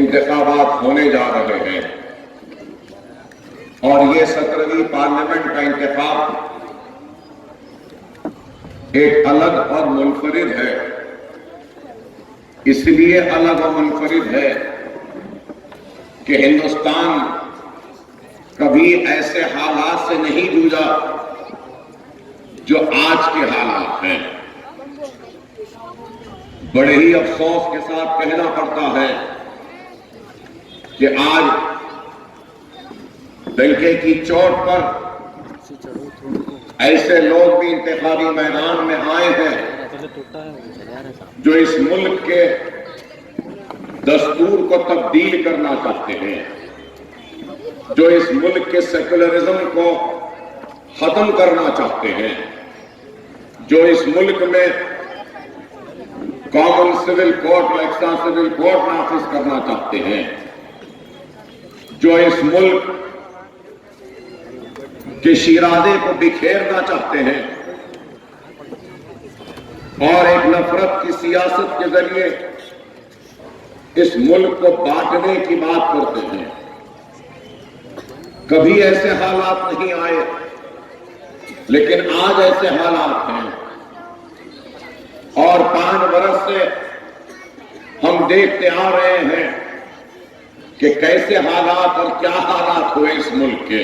انتخابات ہونے جا رہے ہیں اور یہ 17ویں پارلیمنٹ کا انتخاب ایک الگ اور منفرد ہے. اس لیے الگ اور منفرد ہے کہ ہندوستان کبھی ایسے حالات سے نہیں جوجھا جو آج کے حالات ہیں. بڑے ہی افسوس کے ساتھ کہنا پڑتا ہے کہ آج ڈنکے کی چوٹ پر ایسے لوگ بھی انتخابی میدان میں آئے ہیں جو اس ملک کے دستور کو تبدیل کرنا چاہتے ہیں، جو اس ملک کے سیکولرزم کو ختم کرنا چاہتے ہیں، جو اس ملک میں کامن سول کورٹ یا ایکسٹرا سول کورٹ نافذ کرنا چاہتے ہیں، جو اس ملک کے شیرازے کو بکھیرنا چاہتے ہیں اور ایک نفرت کی سیاست کے ذریعے اس ملک کو بانٹنے کی بات کرتے ہیں. کبھی ایسے حالات نہیں آئے لیکن آج ایسے حالات ہیں اور 5 برس سے ہم دیکھتے آ رہے ہیں کہ کیسے حالات اور کیا حالات ہوئے اس ملک کے.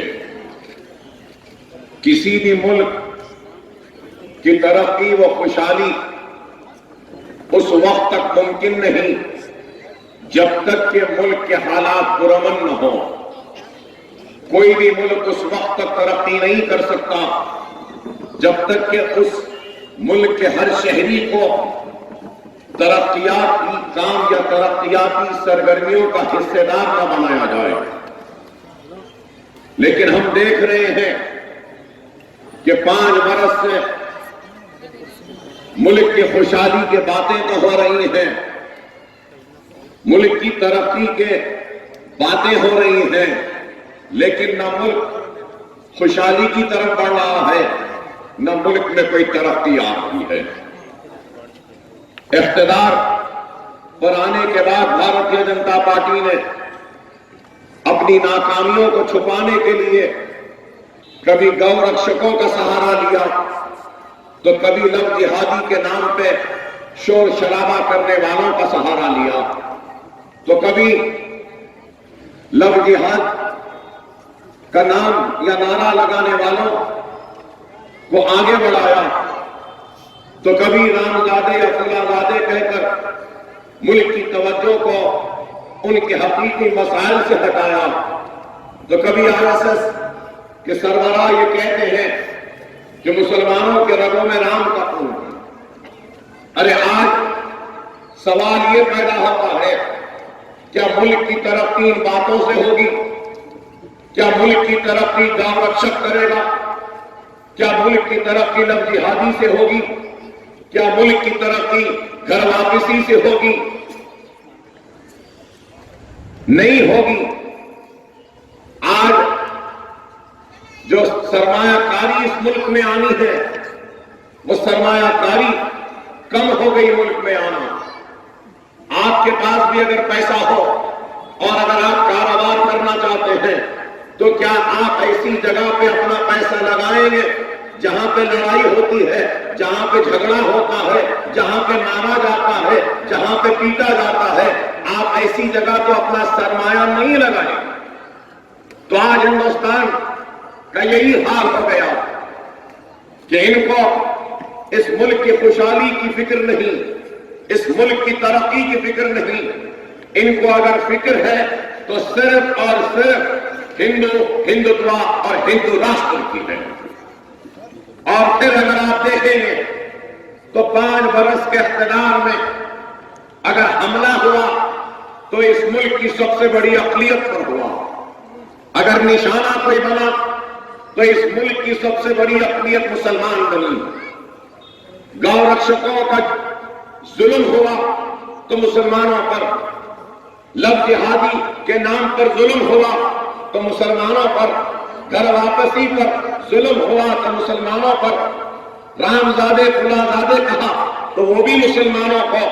کسی بھی ملک کی ترقی و خوشحالی اس وقت تک ممکن نہیں جب تک کہ ملک کے حالات پرامن نہ ہوں. کوئی بھی ملک اس وقت تک ترقی نہیں کر سکتا جب تک کہ اس ملک کے ہر شہری کو ترقیاتی کام یا ترقیاتی سرگرمیوں کا حصہ دار نہ بنایا جائے. لیکن ہم دیکھ رہے ہیں کہ 5 برس سے ملک کی خوشحالی کے باتیں تو ہو رہی ہیں، ملک کی ترقی کے باتیں ہو رہی ہیں، لیکن نہ ملک خوشحالی کی طرف بڑھ رہا ہے نہ ملک میں کوئی ترقی آ رہی ہے. اقتدار پر آنے کے بعد بھارتیہ جنتا پارٹی نے اپنی ناکامیوں کو چھپانے کے لیے کبھی گو رکشکوں کا سہارا لیا تو کبھی لو جہادی کے نام پہ شور شرابہ کرنے والوں کا سہارا لیا، تو کبھی لو جہاد کا نام یا نعرہ لگانے والوں کو آگے بڑھایا، تو کبھی رام زادے یا فلاں زادے کہہ کر ملک کی توجہ کو ان کے حقیقی مسائل سے ہٹایا، تو کبھی RSS کے سربراہ یہ کہتے ہیں کہ مسلمانوں کے رگوں میں رام کا خون ہے. ارے آج سوال یہ پیدا ہوتا ہے کیا ملک کی ترقی ان باتوں سے ہوگی؟ کیا ملک کی ترقی گاؤں رکشک کرے گا؟ کیا ملک کی ترقی لو جہادی سے ہوگی؟ کیا ملک کی ترقی گھر واپسی سے ہوگی؟ نہیں ہوگی. آج جو سرمایہ کاری اس ملک میں آنی ہے وہ سرمایہ کاری کم ہو گئی ملک میں آنا. آپ کے پاس بھی اگر پیسہ ہو اور اگر آپ کاروبار کرنا چاہتے ہیں تو کیا آپ ایسی جگہ پہ اپنا پیسہ لگائیں گے جہاں پہ لڑائی ہوتی ہے، جہاں پہ جھگڑا ہوتا ہے، جہاں پہ مارا جاتا ہے، جہاں پہ پیٹا جاتا ہے؟ آپ ایسی جگہ تو اپنا سرمایہ نہیں لگائیں. تو آج ہندوستان کا یہی حال ہو گیا کہ ان کو اس ملک کی خوشحالی کی فکر نہیں، اس ملک کی ترقی کی فکر نہیں. ان کو اگر فکر ہے تو صرف اور صرف ہندوتوا اور ہندو راشٹر کی ہے. اور پھر اگر آپ دیکھیں گے تو 5 برس کے اقتدار میں اگر حملہ ہوا تو اس ملک کی سب سے بڑی اقلیت پر ہوا. اگر نشانہ کوئی بنا تو اس ملک کی سب سے بڑی اقلیت مسلمان بنی. گاؤں رکشکوں کا ظلم ہوا تو مسلمانوں پر، لو جہادی کے نام پر ظلم ہوا تو مسلمانوں پر، گھر واپسی پر ظلم ہوا تو مسلمانوں پر، رام زادے فلاں زادے کہا تو وہ بھی مسلمانوں کو،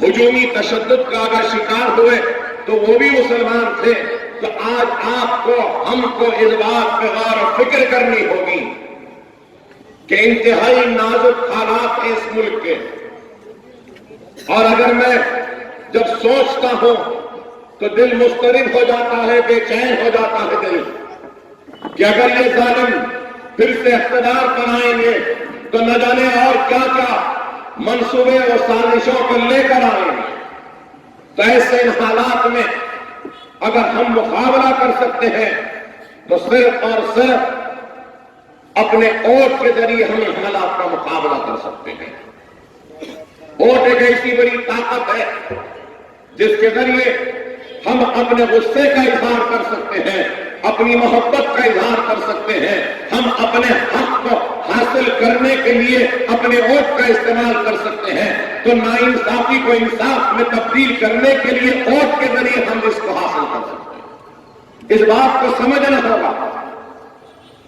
ہجومی تشدد کا اگر شکار ہوئے تو وہ بھی مسلمان تھے. تو آج آپ کو ہم کو اس بات پہ غور و فکر کرنی ہوگی کہ انتہائی نازک حالات ہیں اس ملک کے. اور اگر میں جب سوچتا ہوں تو دل مضطرب ہو جاتا ہے, بے چین ہو جاتا ہے دل, کہ اگر یہ ظالم پھر سے اقتدار پر آئیں گے تو نہ جانے اور کیا کیا منصوبے اور سازشوں کو لے کر آئیں گے. تو ایسے ان حالات میں اگر ہم مقابلہ کر سکتے ہیں تو صرف اور صرف اپنے ووٹ کے ذریعے ہم ان حالات کا مقابلہ کر سکتے ہیں. ووٹ ایک ایسی بڑی طاقت ہے جس کے ذریعے ہم اپنے غصے کا اظہار کر سکتے ہیں, اپنی محبت کا اظہار کر سکتے ہیں, ہم اپنے حق کو حاصل کرنے کے لیے اپنے ووٹ کا استعمال کر سکتے ہیں. تو ناانصافی کو انصاف میں تبدیل کرنے کے لیے ووٹ کے ذریعے ہم اس کو حاصل کر سکتے ہیں. اس بات کو سمجھنا ہوگا.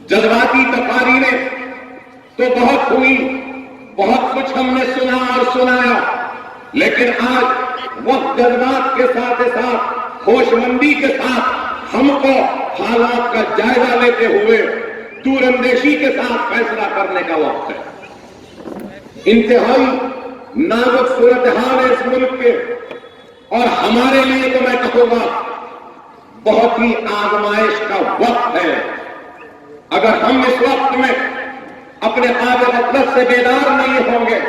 جذباتی تقاریریں تو بہت ہوئی, بہت کچھ ہم نے سنا اور سنایا, لیکن آج وقت جذبات کے ساتھ ساتھ ہوش مندی کے ساتھ ہم کو حالات کا جائزہ لیتے ہوئے دور اندیشی کے ساتھ فیصلہ کرنے کا وقت ہے. انتہائی نازک صورتحال ہے اس ملک کے, اور ہمارے لیے تو میں کہوں گا بہت ہی آزمائش کا وقت ہے. اگر ہم اس وقت میں اپنے خواب غفلت سے بیدار نہیں ہوں گے,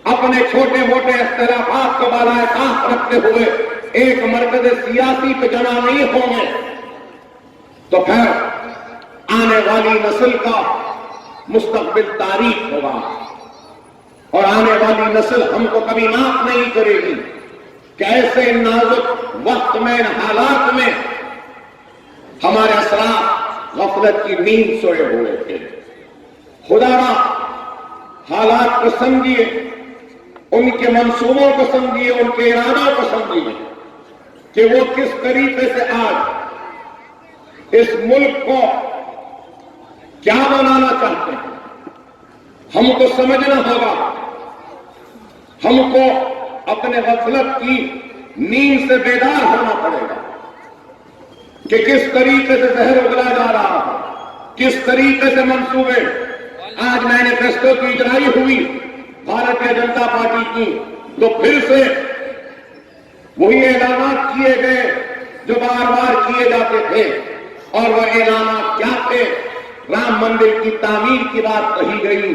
اپنے چھوٹے موٹے اختلافات کو بالائے طاق رکھتے ہوئے ایک مرکز سیاسی پہ جمع نہیں ہوں گے, تو پھر آنے والی نسل کا مستقبل تاریخ ہوگا, اور آنے والی نسل ہم کو کبھی معاف نہیں کرے گی کہ ایسے نازک وقت میں, ان حالات میں ہمارے اسلاف غفلت کی نیند سوئے ہوئے تھے. خدا را حالات کو سمجھیے, ان کے منصوبوں کو سمجھیے, ان کے ارادوں کو سمجھیے کہ وہ کس طریقے سے آج اس ملک کو کیا بنانا چاہتے ہیں. ہم کو سمجھنا ہوگا, ہم کو اپنے غفلت کی نیند سے بیدار ہونا پڑے گا کہ کس طریقے سے زہر اگلا جا رہا ہے, کس طریقے سے منصوبے. آج مینیفیسٹو کی اجرائی ہوئی بھارتیہ جنتا پارٹی کی, تو پھر سے وہی اعلانات کیے گئے جو بار بار کیے جاتے تھے, اور وہ اعلانات کیا تھے؟ رام مندر کی تعمیر کی بات کہی گئی,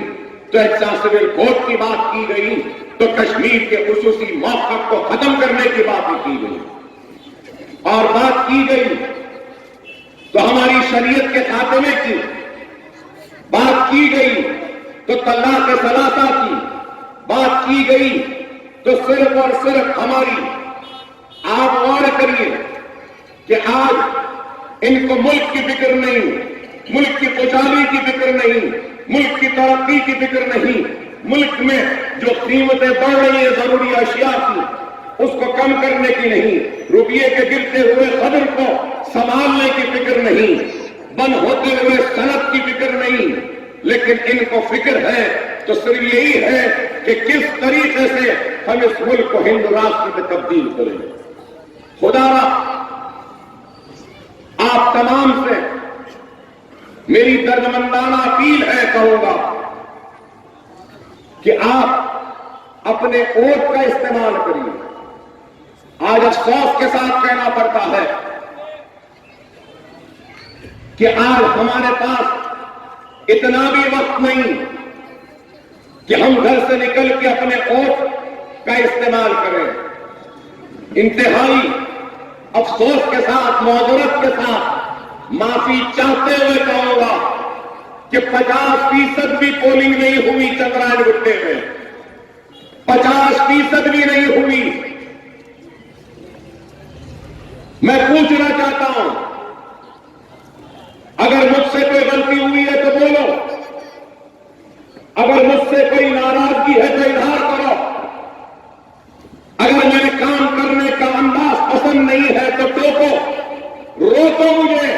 تو ایکسیسبل کورٹ کی بات کی گئی, تو کشمیر کے خصوصی موقف کو ختم کرنے کی بات کی گئی, اور بات کی گئی تو ہماری شریعت کے خاتمے کی بات کی گئی, تو طلاق ثلاثہ کی بات کی گئی. تو صرف اور صرف ہماری, آپ غور کریے کہ آج ان کو ملک کی فکر نہیں, ملک کی خوشحالی کی فکر نہیں, ملک کی ترقی کی فکر نہیں, ملک میں جو قیمتیں بڑھ رہی ہیں ضروری اشیاء کی اس کو کم کرنے کی نہیں, روپیے کے گرتے ہوئے قدر کو سنبھالنے کی فکر نہیں, بند ہوتے ہوئے صنعت کی فکر نہیں, لیکن ان کو فکر ہے تو صرف یہی ہے کہ کس طریقے سے ہم اس ملک کو ہندو راشٹر میں تبدیل کریں. خدا را آپ تمام سے میری دردمندانہ اپیل ہے, کہوں گا کہ آپ اپنے ووٹ کا استعمال کریے. آج افسوس کے ساتھ کہنا پڑتا ہے کہ آج ہمارے پاس اتنا بھی وقت نہیں کہ ہم گھر سے نکل کے اپنے ووٹ کا استعمال کریں. انتہائی افسوس کے ساتھ, معذرت کے ساتھ, معافی چاہتے ہوئے کہوں گا کہ 50% بھی پولنگ نہیں ہوئی چندرائن گٹے میں, 50% بھی نہیں ہوئی. میں پوچھنا چاہتا ہوں, اگر مجھ سے کوئی غلطی ہوئی ہے تو بولو, اگر مجھ سے کوئی ناراضگی ہے تو اظہار کرو, اگر میرے کام کرنے کا انداز پسند نہیں ہے تو ٹوکو, روکو مجھے,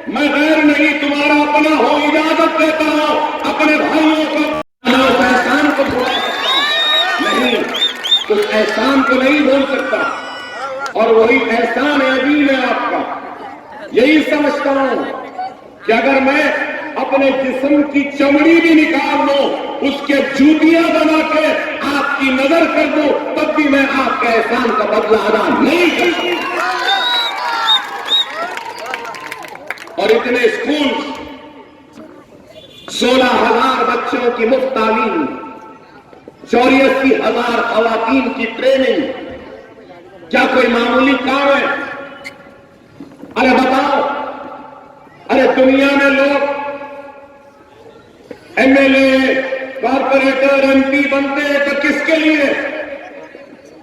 میں غیر نہیں تمہارا اپنا ہوں, اجازت دیتا ہوں اپنے بھائیوں کو اس احسان کو بھلا سکتا نہیں, اس احسان کو نہیں بھول سکتا. اور وہی احسان عظیم ہے آپ کا. یہی سمجھتا ہوں کہ اگر میں اپنے جسم کی چمڑی بھی نکال لوں, اس کے جوتیاں بنا کے آپ کی نظر کر دوں, تب بھی میں آپ کے احسان کا بدلہ ادا نہیں کر سکتا. اور اتنے اسکول, 16,000 بچوں کی مفت تعلیم, 84,000 خواتین کی ٹریننگ, کیا کوئی معمولی کام ہے؟ ارے بتاؤ, ارے دنیا میں لوگ M L A, corporator, M P بنتے ہیں تو کس کے لیے؟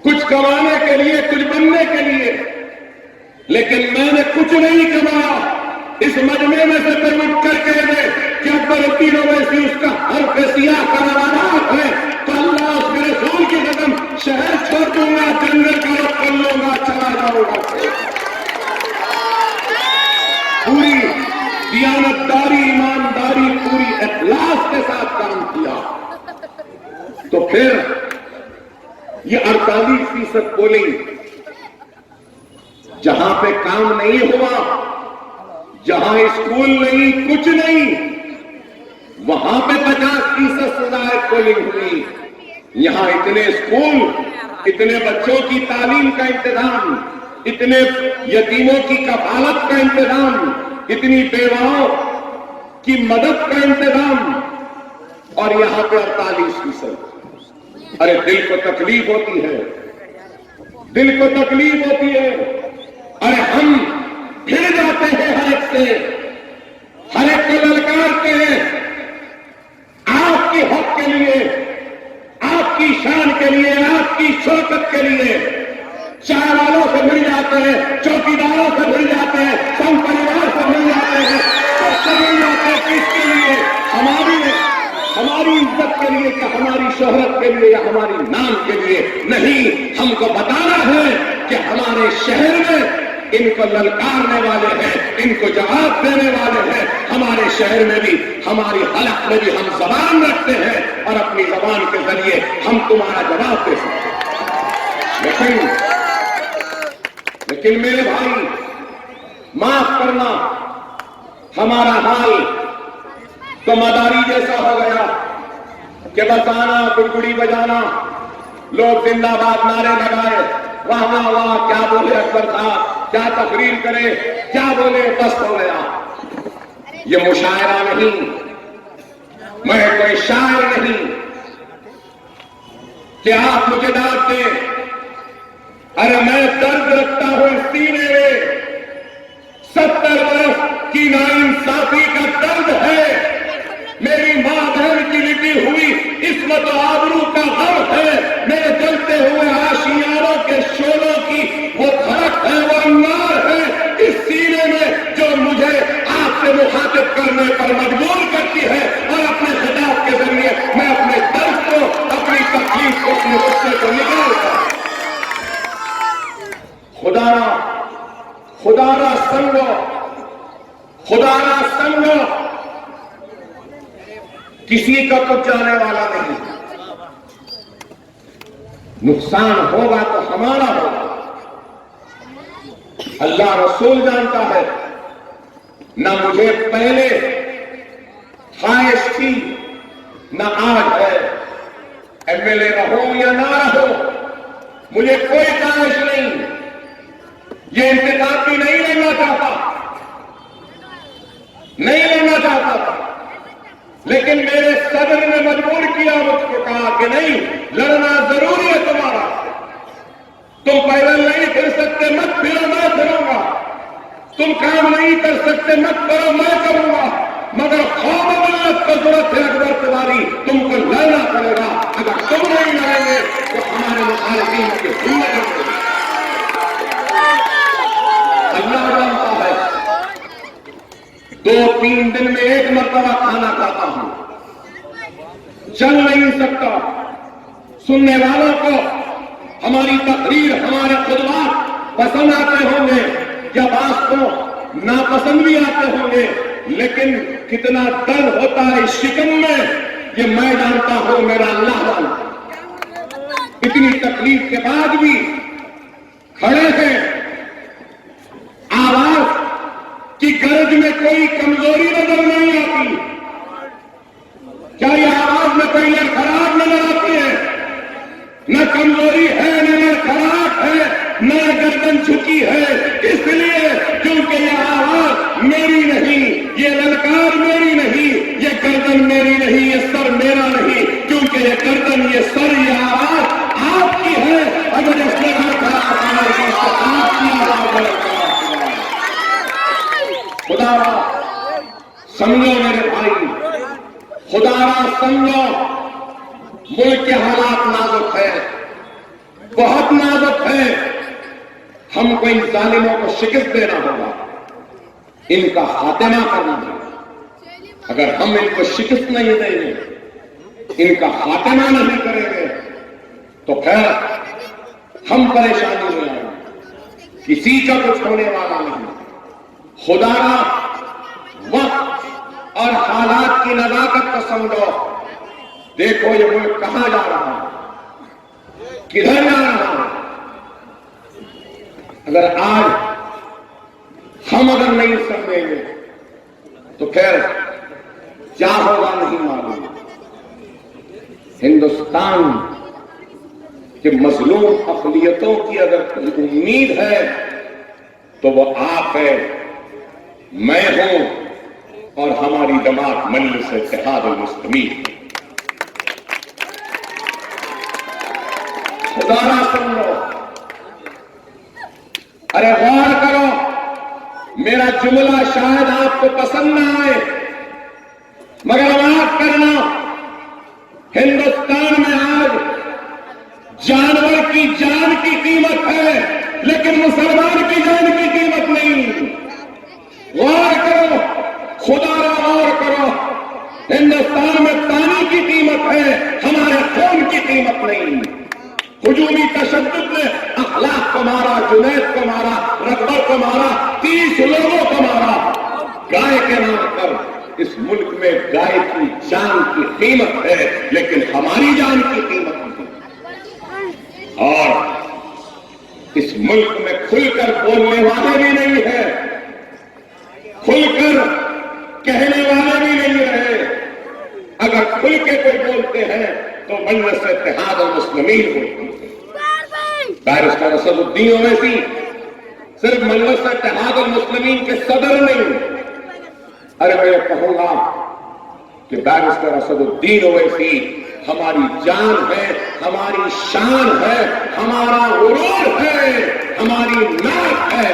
کچھ کمانے کے لیے, کچھ بننے کے لیے. لیکن میں نے کچھ نہیں کمایا. اس مجمع میں سے کوئی اٹھ کر کہہ دے کہ اکبر الدین اویسی اس کا حرف سیاہ کا روانات ہے, تو اللہ اس کے رسول کی قدم, شہر چھوڑ دوں گا, جنگل کا رخ کر لوں گا, چلا جاؤں گا. پوری دیانتداری, ایمانداری, پوری اخلاص کے ساتھ کام کیا. تو پھر یہ 48% پولنگ, جہاں پہ کام نہیں ہوا, جہاں اسکول نہیں, کچھ نہیں, وہاں پہ 50% سے زائد پولنگ ہوئی. یہاں اتنے اسکول, اتنے بچوں کی تعلیم کا انتظام, اتنے یتیموں کی کفالت کا انتظام, اتنی بیواؤں کی مدد کا انتظام, اور یہاں پہ 48%. ارے دل کو تکلیف ہوتی ہے, دل کو تکلیف ہوتی ہے. ارے ہم پھر جاتے ہیں ہر ایک سے, ہر ایک کو للکارتے ہیں, آپ کے حق کے لیے, آپ کی شان کے لیے, آپ کی شوکت کے لیے. چائے والوں سے مل جاتے ہیں, چوکیداروں سے مل جاتے ہیں, سنگ پریوار سے مل جاتے ہیں, سب سے مل جاتے ہیں. کس کے لیے؟ ہماری عزت کے لیے, کہ ہماری شہرت کے لیے, یا ہماری نام کے لیے نہیں. ہم کو بتانا ہے کہ ہمارے شہر میں ان کو للکارنے والے ہیں, ان کو جواب دینے والے ہیں. ہمارے شہر میں بھی, ہماری حلق میں بھی ہم زبان رکھتے ہیں, اور اپنی زبان کے ذریعے ہم تمہارا جواب دے سکتے ہیں. لیکن میرے بھائی, معاف کرنا, ہمارا حال تو مداری جیسا ہو گیا کہ بس آنا, گڑگڑی بجانا, لوگ زندہ باد نعرے لگائے, واہ واہ واہ, کیا بولے اکبر صاحب, کیا تقریر کرے, کیا بولے, بس ہو گیا. یہ مشاعرہ نہیں, میں کوئی شاعر نہیں کہ آپ مجھے ڈانٹ دیں. ارے میں درد رکھتا ہوں سینے میں, 70 برس کی ناانصافی کا درد ہے. میری ماں بہن کی لٹی ہوئی عصمت و آبرو کا غم ہے. میرے جلتے ہوئے آشیانوں کے شعلوں کی وہ دھڑک ہے, وہ انوار ہے اس سینے میں, جو مجھے آپ سے مخاطب کرنے پر مجبور کرتی ہے. اور اپنے خطاب کے ذریعے میں اپنے درد کو, اپنی تکلیف کو, اپنے غصے کو نکالتا ہوں. خدا را سنگو, خدا را سنگو, کسی کا کچھ جانے والا نہیں. نقصان ہوگا تو ہمارا ہوگا. اللہ رسول جانتا ہے, نہ مجھے پہلے خواہش تھی, نہ آج ہے. ایم ایل اے رہو یا نہ رہو, مجھے کوئی خواہش نہیں. یہ انتخاب بھی نہیں لینا چاہتا, نہیں لینا چاہتا تھا. لیکن میرے صدر نے مجبور کیا, مجھ کو کہا کہ نہیں, لڑنا ضروری ہے تمہارا. تم پیدل نہیں پھر سکتے, مت پھرو, میں پھروں گا. تم کام نہیں کر سکتے, مت کرو, میں کروں گا. مگر خوف ملت کو ضرورت ہے اکبر تمہاری, تم کو لڑنا پڑے گا. اگر تم نہیں لڑیں گے تو ہمارے مخالفین کی ہمت ہوگی. اللہ جانتا ہے, 2-3 دن میں 1 مرتبہ کھانا کھاتا ہوں, چل نہیں سکتا. سننے والوں کو ہماری تقریر, ہمارے خطبات پسند آتے ہوں گے, یا بعض کو ناپسند بھی آتے ہوں گے, لیکن کتنا درد ہوتا ہے اس شکم میں, یہ میں جانتا ہوں, میرا اللہ جانتا. اتنی تکلیف کے بعد بھی کھڑے ہیں، آواز کی گرج میں کوئی کمزوری نظر نہیں آتی، کیا یہ آواز میں کوئی لڑکھڑاہٹ نظر آتی ہے؟ نہ کمزوری ہے، نہ لڑکھڑاہٹ ہے، نہ گردن جھکی ہے، اس لیے کیونکہ یہ آواز میری نہیں، یہ للکار میری نہیں، یہ گردن میری نہیں، یہ سر میرا نہیں، کیونکہ یہ گردن، یہ سر، یہ آواز آپ کی ہے۔ اگر اس نے آپ کی آواز ہے، خدا سمجھو میرے بھائی، خدا سمجھو، ملک کے حالات نازک ہے، بہت نازک ہے، ہم کو ان ظالموں کو شکست دینا ہوگا، ان کا خاتمہ کرنا ہوگا۔ اگر ہم ان کو شکست نہیں دیں گے، ان کا خاتمہ نہیں کریں گے، تو پھر ہم پریشانی میں آئیں گے، کسی کا کچھ ہونے والا نہیں۔ خدا وقت اور حالات کی نزاکت کو سمجھو، دیکھو یہ ملک کہاں جا رہا ہے، کدھر جا رہا ہے۔ اگر آج ہم اگر نہیں سمجھیں گے تو پھر کیا ہوگا نہیں معلوم۔ ہندوستان کے مظلوم اقلیتوں کی اگر کوئی امید ہے تو وہ آپ ہے، میں ہوں، اور ہماری جماعت مجلس اتحاد المسلمین۔ خدا نہ سمجھو، ارے غور کرو، میرا جملہ شاید آپ کو پسند نہ آئے، مگر بات کرنا، ہندوستان میں آج جانور کی جان کی قیمت ہے، لیکن مسلمان کی جان کی قیمت نہیں۔ غور کرو، خدا را غور کرو، ہندوستان میں پانی کی قیمت ہے، ہمارے خون کی قیمت نہیں۔ ہجومی تشدد نے اخلاق کو مارا، جنید کو مارا، رغبت کو مارا، 30 لوگوں کو مارا، گائے کے نام پر۔ اس ملک میں گائے کی جان کی قیمت ہے، لیکن ہماری جان کی قیمت نہیں۔ اور اس ملک میں کھل کر بولنے والے بھی نہیں ہیں، کھل کر کہنے والے بھی نہیں رہے۔ اگر کھل کے کوئی بولتے ہیں تو مجلس اتحاد المسلمین بولتی ہے۔ بیرسٹر اسد الدین اویسی صرف مجلس اتحاد المسلمین کے صدر نہیں، ارے میں کہوں گا کہ بیرسٹر اسد الدین اویسی ہماری جان ہے، ہماری شان ہے، ہمارا غرور ہے، ہماری ناک ہے۔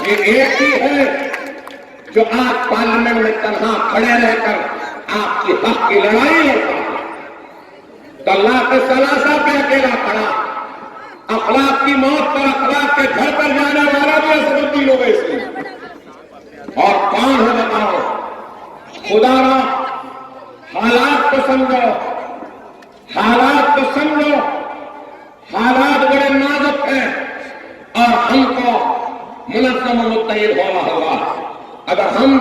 یہ ایک ہی ہے جو آج پارلیمنٹ میں تنہا کھڑے رہ کر آپ کی حق کی لڑائی لڑتا ہے۔ طلاق ثلاثہ پہ اکیلا کھڑا، اخلاق کی موت پر اخلاق کے گھر پر جانے والا بھی اسد الدین اویسی۔ اور کون ہے بتاؤ؟ خدا را حالات کو سمجھو، حالات کو سمجھو، حالات بڑے نازک ہیں، اور ہم کو منظم و متحد ہونا ہوگا۔ اگر ہم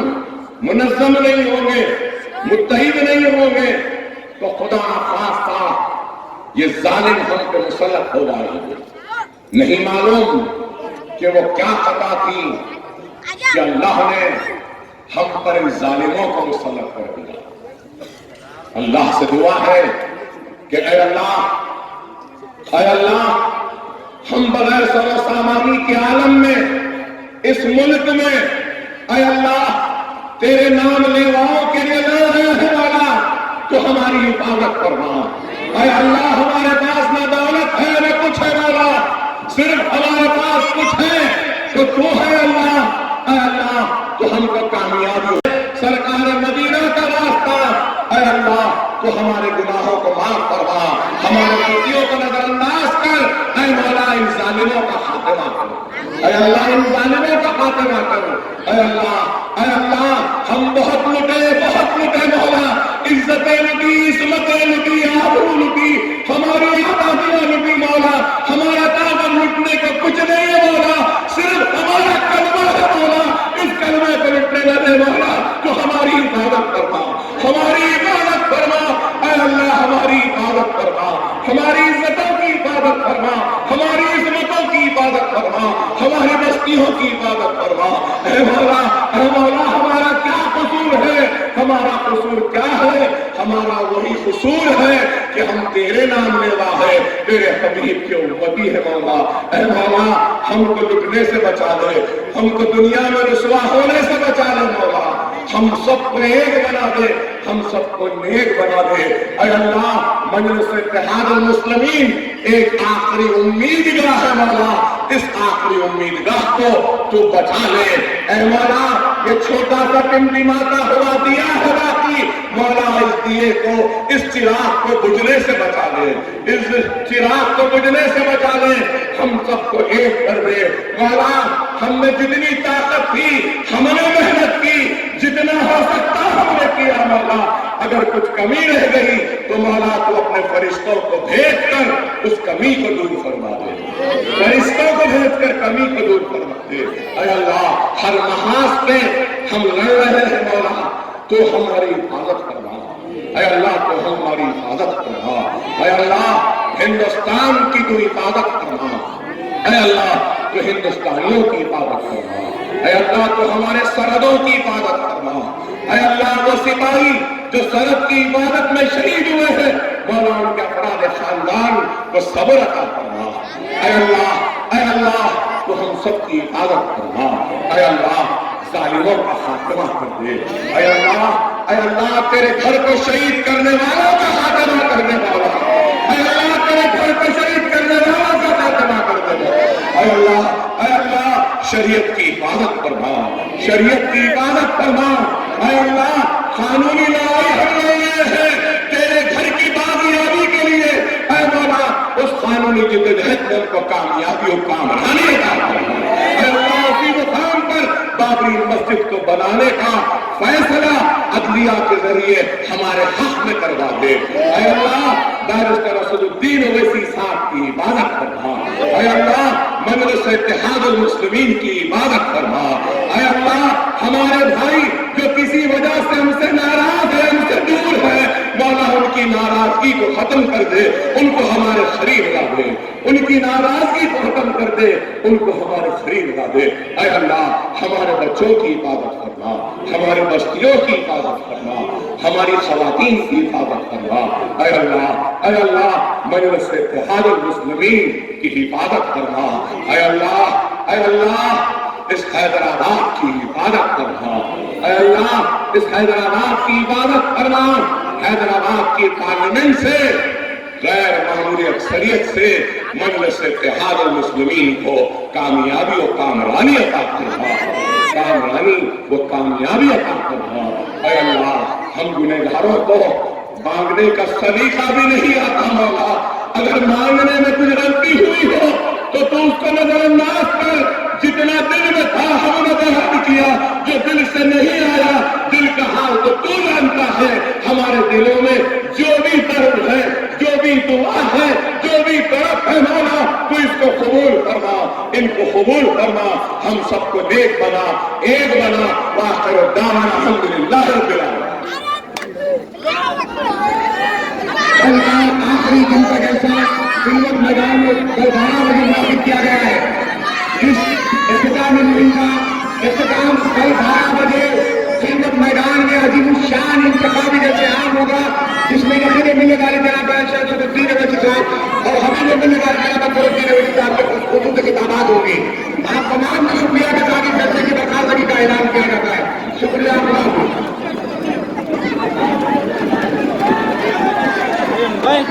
منظم نہیں ہوں گے، متحد نہیں ہوں گے، تو خدا نخواستہ یہ ظالم ہم پہ مسلط ہو جائیں گے۔ نہیں معلوم کہ وہ کیا خطا تھی کہ اللہ نے ہم پر ان ظالموں کو مسلط کر دیا۔ اللہ سے دعا ہے کہ اے اللہ، ہم بغیر سر و سامانی کے عالم میں، اس ملک میں، اے اللہ تیرے نام لیواؤں کے لیے لڑ رہے ہیں والا تو ہماری حفاظت فرما۔ اے اللہ ہمارے پاس نہ دولت ہے نہ کچھ ہے والا، صرف ہمارے پاس کچھ ہے تو تو ہے اللہ۔ اے اللہ تو ہم کو کامیابی، سرکار مدینہ کا راستہ، اے اللہ تو ہمارے گناہوں کو معاف فرما، ہمارے غلطیوں کو نظر انداز کر، اے مولا ان ظالموں کا خاتمہ کرو، اے اللہ ان ظالموں کا خاتمہ کرو، اے اللہ ہم بہت لٹے مولا، عزتیں لٹی، عصمتیں لٹی، آبرو لٹی، ہماری آبادیاں لٹی مولا، ہمارا طاقت لٹنے کا کچھ نہیں ہے مولا، صرف ہمارا کلمہ ہے مولا، اس کلمے کو لٹنے نہ دے مولا، تو ہماری حفاظت فرما، ہماری حفاظت فرما، اے اللہ ہماری حفاظت فرما، ہماری عزتوں کی حفاظت فرما، ہماری ولیوں کی عبادت فرما۔ اے مولا ہمارا کیا قصور ہے؟ ہمارا قصور کیا ہے؟ ہمارا وہی قصور ہے کہ ہم تیرے نام لیوا ہے، تیرے حبیب کے امتی ہے مولا۔ اے مولا ہم کو لٹنے سے بچا دے، ہم کو دنیا میں رسوا ہونے سے بچا لے مولا، ہم سب کو ایک بنا دے، ہم سب کو نیک بنا دے۔ اے اللہ مجلس اتحاد المسلمین ایک آخری امیدگاہ ہے مولا، اس آخری امیدگاہ کو تو بچا لے۔ اے مولا یہ چھوٹا سا ٹمٹماتا ہوا دیا ہے باقی، مولا اس دیے کو، اس چراغ کو بجھنے سے بچا لے، اس چراغ کو بجھنے سے بچا لے، ہم سب کو ایک کر دے مولا۔ ہم نے جتنی طاقت تھی ہم نے محنت کی، جتنا ہو سکتا ہم نے کیا مولا، اگر کچھ کمی رہ گئی تو مولا تو اپنے فرشتوں کو بھیج کر اس کمی کو دور فرما دے، فرشتوں کو بھیج کر کمی کو دور فرما دے۔ اے اللہ ہر محاذ پہ ہم لڑ رہے ہیں مولا، تو ہماری حفاظت کرنا، اے اللہ تو ہماری حفاظت کرنا، اے اللہ ہندوستان کی تو حفاظت کرنا، اے اللہ تو ہندوستانیوں کی حفاظت کرنا، اے اللہ تو ہمارے سرحدوں کی حفاظت کرنا، اے اللہ وہ سپاہی جو سرحد کی عبادت میں شہید ہوئے ہیں مولا ان کے افراد خاندان کو صبر عطا کرنا، اے اللہ تو ہم سب کی حفاظت کرنا، اے اللہ ظالموں کا خاتمہ کر دے، اے اللہ تیرے گھر کو شہید کرنے والوں کا خاتمہ کرنے والا، اے اللہ تیرے گھر کو شہید کرنے والوں کا خاتمہ کر دے، اے اللہ شریعت کی حفاظت فرما، شریعت کی حفاظت فرما، اے اللہ قانونی لڑائی ہم لڑ رہے ہیں تیرے گھر کی بازیابی کے لیے، اے مولا اس قانونی جدوجہد میں ان کو کامیابی و کامرانی عطا فرما، اے اللہ اسی مقام پر بابری مسجد کو بنانے کا فیصلہ عدلیہ کے ذریعے ہمارے حق میں کروا دے، اے اللہ بیرسٹر اسد الدین اویسی صاحب کی عبادت فرما، اے اللہ مجلس اتحاد المسلمین کی عبادت فرما، اے اللہ ہمارے بھائی جو کسی وجہ سے ہم سے ناراض ہے، ہم سے دور ہے مولا ان کی ناراضگی کو ختم کر دے، ان کو ہمارے قریب لا دے، ان کی ناراضگی کو ختم کر دے، ان کو ہمارے قریب لا دے، اے اللہ ہمارے بچوں کی حفاظت کرنا، ہماری بستیوں کی حفاظت کرنا، ہماری خواتین کی حفاظت کرنا، اے اللہ مجلس اتحاد المسلمین کی حفاظت کرنا، اے اللہ اس حیدرآباد کی حفاظت کرنا، اے اللہ اس حیدرآباد کی حفاظت کرنا، حیدرآباد کی پارلیمنٹ سے غیر معمولی اکثریت سے مجلس اتحاد المسلمین کو کامیابی و کامرانی عطا کرنا، کامرانی و کامیابی عطا کرنا، اے اللہ ہم گنہگاروں کو مانگنے کا سلیقہ بھی نہیں آتا مولا، اگر مانگنے میں کچھ غلطی ہوئی ہو تو اس کو نظر انداز کر، جتنا دل میں تھا ہم نے بیان کیا، جو دل سے نہیں آیا دل کا حال تو جانتا ہے، ہمارے دلوں میں جو بھی درد ہے، جو بھی دعا ہے، جو بھی طرف ہے مولا تو اس کو قبول فرما، ان کو قبول فرما، ہم سب کو نیک بنا، ایک بنا، وآخر دعوانا الحمدللہ رب العالمین۔ آخری دن کا جیسا خلوت میدان میں کل 12 بجے منعقد کیا گیا ہے، اس اختتامی مہم کا اختتام کل 12 بجے خلوت میدان میں عظیم الشان انتخابی جیسے عام ہوگا، جس میں نقیب ملتاری جناب بیرسٹر اسد الدین اویسی صاحب اور حبیب ملتاری جناب فخرالدین اویسی صاحب کے خصوصی خطابات ہوگی۔ آپ تمام کو شکریہ کے ساتھ اس جلسے کی برخاستگی کا اعلان کیا جاتا ہے۔ شکریہ اللہ حافظ۔ موبائل